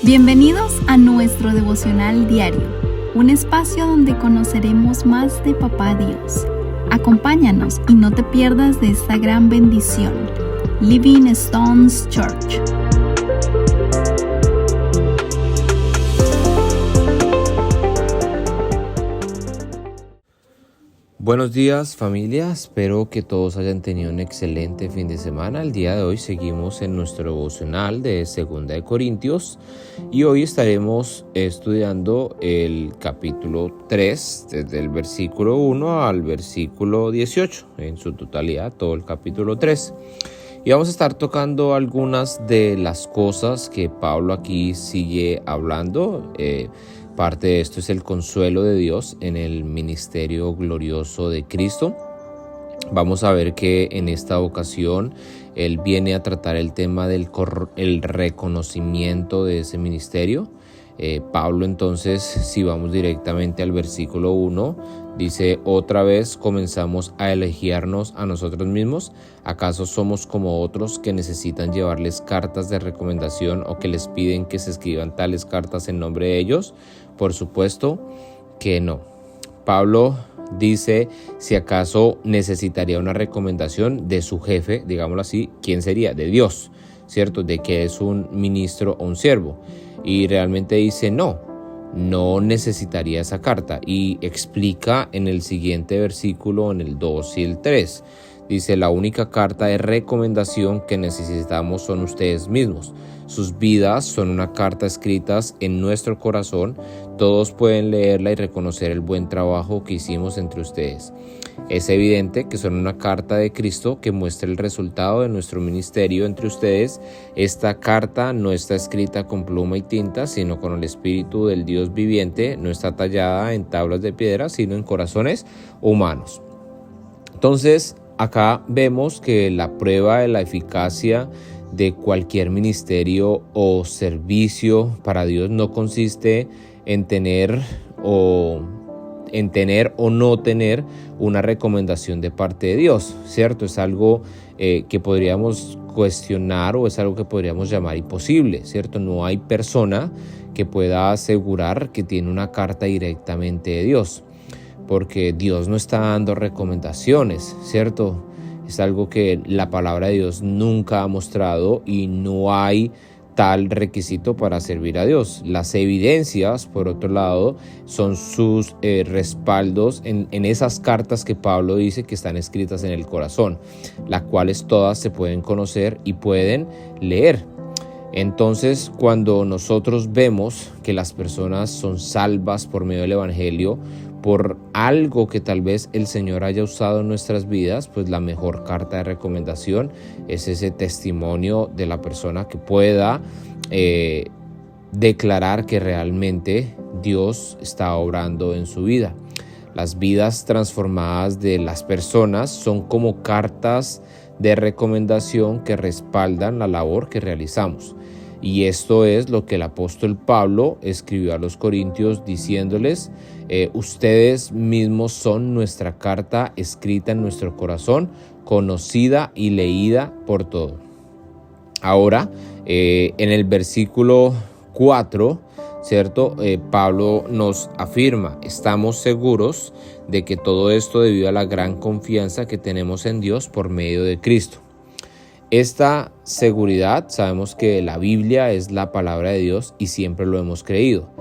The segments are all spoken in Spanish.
Bienvenidos a nuestro devocional diario, un espacio donde conoceremos más de Papá Dios. Acompáñanos y no te pierdas de esta gran bendición. Living Stones Church. Buenos días, familia, espero que todos hayan tenido un excelente fin de semana. El día de hoy seguimos en nuestro devocional de 2 de Corintios y hoy estaremos estudiando el capítulo 3, desde el versículo 1 al versículo 18, en su totalidad todo el capítulo 3. Y vamos a estar tocando algunas de las cosas que Pablo aquí sigue hablando. Parte de esto es el consuelo de Dios en el ministerio glorioso de Cristo. Vamos a ver que en esta ocasión Él viene a tratar el tema del reconocimiento de ese ministerio. Pablo entonces, si vamos directamente al versículo 1, dice: otra vez comenzamos a elogiarnos a nosotros mismos. ¿Acaso somos como otros que necesitan llevarles cartas de recomendación o que les piden que se escriban tales cartas en nombre de ellos? Por supuesto que no. Pablo dice, si acaso necesitaría una recomendación de su jefe, digámoslo así, ¿quién sería? De Dios, ¿cierto? De que es un ministro o un siervo. Y realmente dice no necesitaría esa carta. Y explica en el siguiente versículo, en el 2 y el 3. Dice: la única carta de recomendación que necesitamos son ustedes mismos. Sus vidas son una carta escritas en nuestro corazón. Todos pueden leerla y reconocer el buen trabajo que hicimos entre ustedes. Es evidente que son una carta de Cristo que muestra el resultado de nuestro ministerio entre ustedes. Esta carta no está escrita con pluma y tinta, sino con el Espíritu del Dios viviente. No está tallada en tablas de piedra, sino en corazones humanos. Entonces, acá vemos que la prueba de la eficacia de cualquier ministerio o servicio para Dios no consiste en tener o no tener una recomendación de parte de Dios, ¿cierto? Es algo que podríamos cuestionar o es algo que podríamos llamar imposible, ¿cierto? No hay persona que pueda asegurar que tiene una carta directamente de Dios, porque Dios no está dando recomendaciones, ¿cierto? Es algo que la palabra de Dios nunca ha mostrado y no hay tal requisito para servir a Dios. Las evidencias, por otro lado, son sus respaldos en esas cartas que Pablo dice que están escritas en el corazón, las cuales todas se pueden conocer y pueden leer. Entonces, cuando nosotros vemos que las personas son salvas por medio del Evangelio, por algo que tal vez el Señor haya usado en nuestras vidas, pues la mejor carta de recomendación es ese testimonio de la persona que pueda declarar que realmente Dios está obrando en su vida. Las vidas transformadas de las personas son como cartas de recomendación que respaldan la labor que realizamos. Y esto es lo que el apóstol Pablo escribió a los Corintios diciéndoles: ustedes mismos son nuestra carta escrita en nuestro corazón, conocida y leída por todos. Ahora, en el versículo 4, ¿cierto? Pablo nos afirma: estamos seguros de que todo esto debido a la gran confianza que tenemos en Dios por medio de Cristo. Esta seguridad, sabemos que la Biblia es la palabra de Dios y siempre lo hemos creído.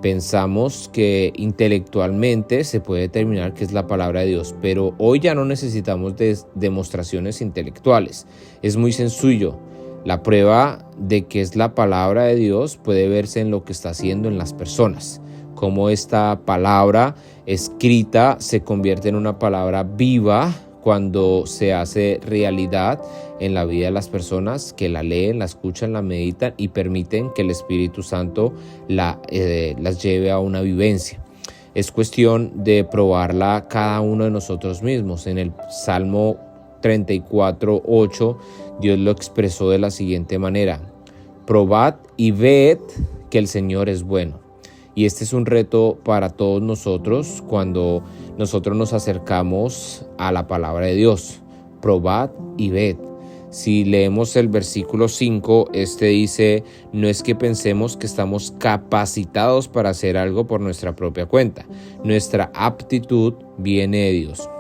Pensamos que intelectualmente se puede determinar que es la palabra de Dios, pero hoy ya no necesitamos demostraciones intelectuales. Es muy sencillo. La prueba de que es la palabra de Dios puede verse en lo que está haciendo en las personas. Cómo esta palabra escrita se convierte en una palabra viva cuando se hace realidad en la vida de las personas que la leen, la escuchan, la meditan y permiten que el Espíritu Santo las lleve a una vivencia. Es cuestión de probarla cada uno de nosotros mismos. En el Salmo 34:8, Dios lo expresó de la siguiente manera: probad y ved que el Señor es bueno. Y este es un reto para todos nosotros cuando nosotros nos acercamos a la palabra de Dios. Probad y ved. Si leemos el versículo 5, este dice, no es que pensemos que estamos capacitados para hacer algo por nuestra propia cuenta. Nuestra aptitud viene de Dios.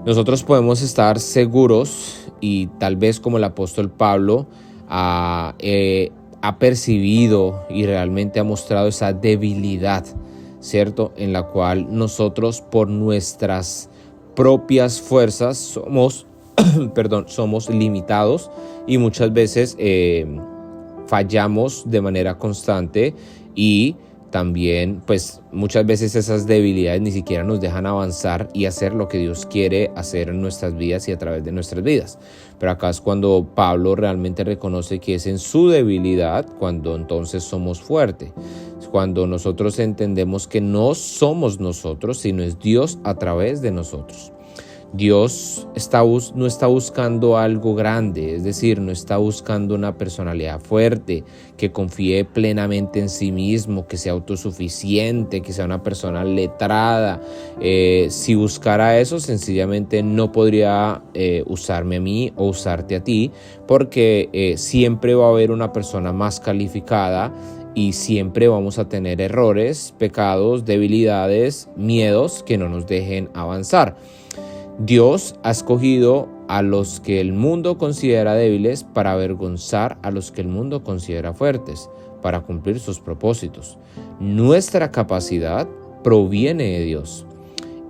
Nosotros podemos estar seguros y tal vez como el apóstol Pablo ha percibido y realmente ha mostrado esa debilidad, ¿cierto? En la cual nosotros por nuestras propias fuerzas somos limitados y muchas veces fallamos de manera constante y también pues muchas veces esas debilidades ni siquiera nos dejan avanzar y hacer lo que Dios quiere hacer en nuestras vidas y a través de nuestras vidas. Pero acá es cuando Pablo realmente reconoce que es en su debilidad cuando entonces somos fuertes. Cuando nosotros entendemos que no somos nosotros, sino es Dios a través de nosotros. Dios no está buscando algo grande, es decir, no está buscando una personalidad fuerte, que confíe plenamente en sí mismo, que sea autosuficiente, que sea una persona letrada. Si buscara eso, sencillamente no podría usarme a mí o usarte a ti, porque siempre va a haber una persona más calificada y siempre vamos a tener errores, pecados, debilidades, miedos que no nos dejen avanzar. Dios ha escogido a los que el mundo considera débiles para avergonzar a los que el mundo considera fuertes, para cumplir sus propósitos. Nuestra capacidad proviene de Dios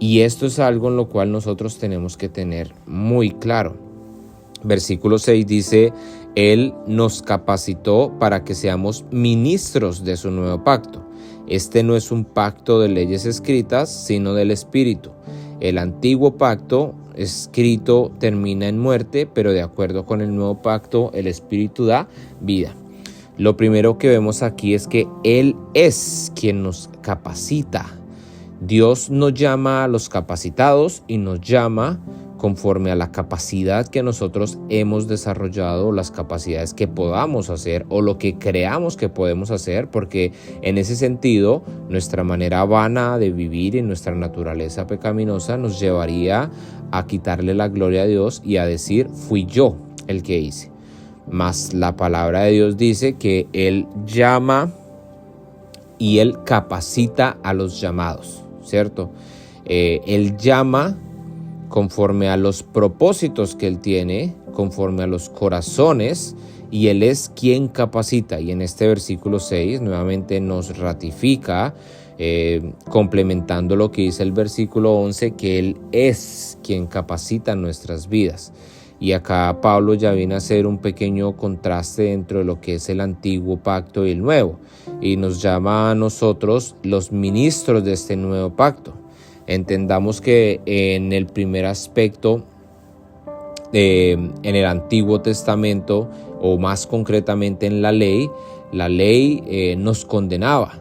y esto es algo en lo cual nosotros tenemos que tener muy claro. Versículo 6 dice, Él nos capacitó para que seamos ministros de su nuevo pacto. Este no es un pacto de leyes escritas, sino del Espíritu. El antiguo pacto escrito termina en muerte, pero de acuerdo con el nuevo pacto, el Espíritu da vida. Lo primero que vemos aquí es que Él es quien nos capacita. Dios nos llama a los capacitados y nos llama conforme a la capacidad que nosotros hemos desarrollado, las capacidades que podamos hacer o lo que creamos que podemos hacer, porque en ese sentido nuestra manera vana de vivir y nuestra naturaleza pecaminosa nos llevaría a quitarle la gloria a Dios y a decir, fui yo el que hice. Mas la palabra de Dios dice que Él llama y Él capacita a los llamados, ¿cierto? Él llama conforme a los propósitos que Él tiene, conforme a los corazones, y Él es quien capacita. Y en este versículo 6 nuevamente nos ratifica, complementando lo que dice el versículo 11, que Él es quien capacita nuestras vidas. Y acá Pablo ya viene a hacer un pequeño contraste dentro de lo que es el antiguo pacto y el nuevo, y nos llama a nosotros los ministros de este nuevo pacto. Entendamos que en el primer aspecto, en el Antiguo Testamento, o más concretamente en la ley nos condenaba.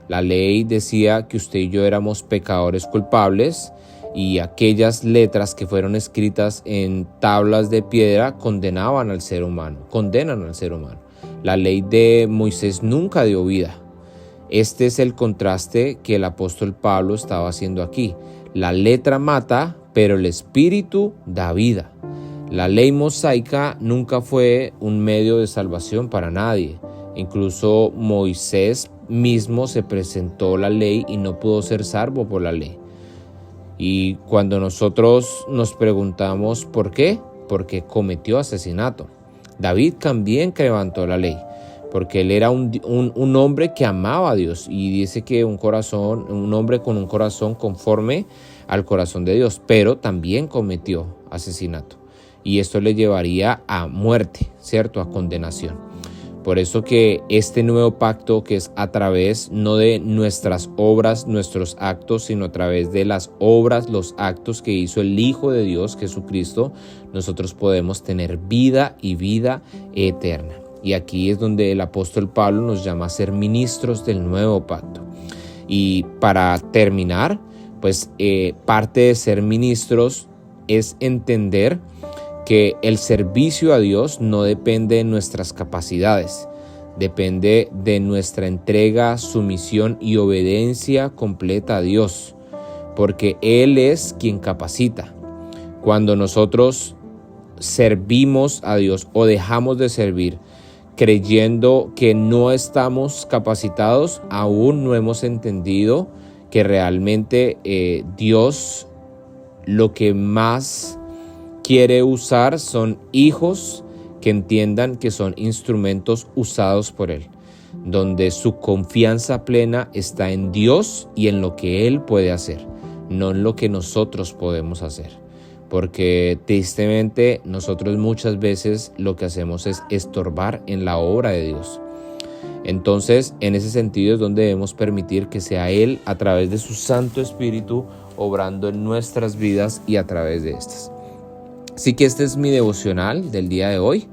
La ley decía que usted y yo éramos pecadores culpables y aquellas letras que fueron escritas en tablas de piedra condenan al ser humano. La ley de Moisés nunca dio vida. Este es el contraste que el apóstol Pablo estaba haciendo aquí. La letra mata, pero el espíritu da vida. La ley mosaica nunca fue un medio de salvación para nadie. Incluso Moisés mismo se presentó la ley y no pudo ser salvo por la ley. Y cuando nosotros nos preguntamos ¿por qué? Porque cometió asesinato. David también levantó la ley, porque él era un hombre que amaba a Dios, y dice que un hombre con un corazón conforme al corazón de Dios, pero también cometió asesinato, y esto le llevaría a muerte, ¿cierto? A condenación. Por eso que este nuevo pacto, que es a través no de nuestras obras, nuestros actos, sino a través de las obras, los actos que hizo el Hijo de Dios, Jesucristo, nosotros podemos tener vida y vida eterna. Y aquí es donde el apóstol Pablo nos llama a ser ministros del nuevo pacto. Y para terminar, pues parte de ser ministros es entender que el servicio a Dios no depende de nuestras capacidades, depende de nuestra entrega, sumisión y obediencia completa a Dios, porque Él es quien capacita. Cuando nosotros servimos a Dios o dejamos de servir creyendo que no estamos capacitados, aún no hemos entendido que realmente Dios lo que más quiere usar son hijos que entiendan que son instrumentos usados por Él, donde su confianza plena está en Dios y en lo que Él puede hacer, no en lo que nosotros podemos hacer. Porque tristemente nosotros muchas veces lo que hacemos es estorbar en la obra de Dios. Entonces, en ese sentido es donde debemos permitir que sea Él a través de su Santo Espíritu obrando en nuestras vidas y a través de estas. Así que este es mi devocional del día de hoy.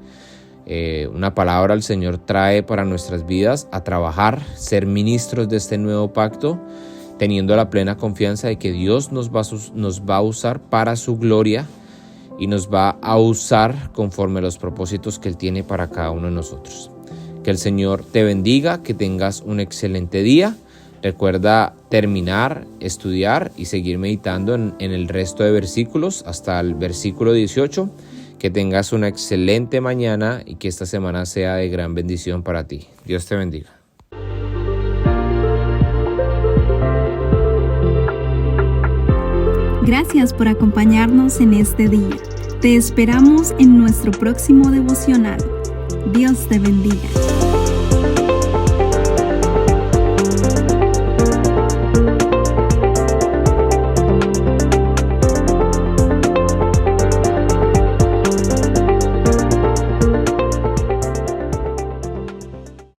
Una palabra el Señor trae para nuestras vidas a trabajar, ser ministros de este nuevo pacto, teniendo la plena confianza de que Dios nos va a usar para su gloria y nos va a usar conforme a los propósitos que Él tiene para cada uno de nosotros. Que el Señor te bendiga, que tengas un excelente día. Recuerda terminar, estudiar y seguir meditando en el resto de versículos hasta el versículo 18. Que tengas una excelente mañana y que esta semana sea de gran bendición para ti. Dios te bendiga. Gracias por acompañarnos en este día. Te esperamos en nuestro próximo devocional. Dios te bendiga.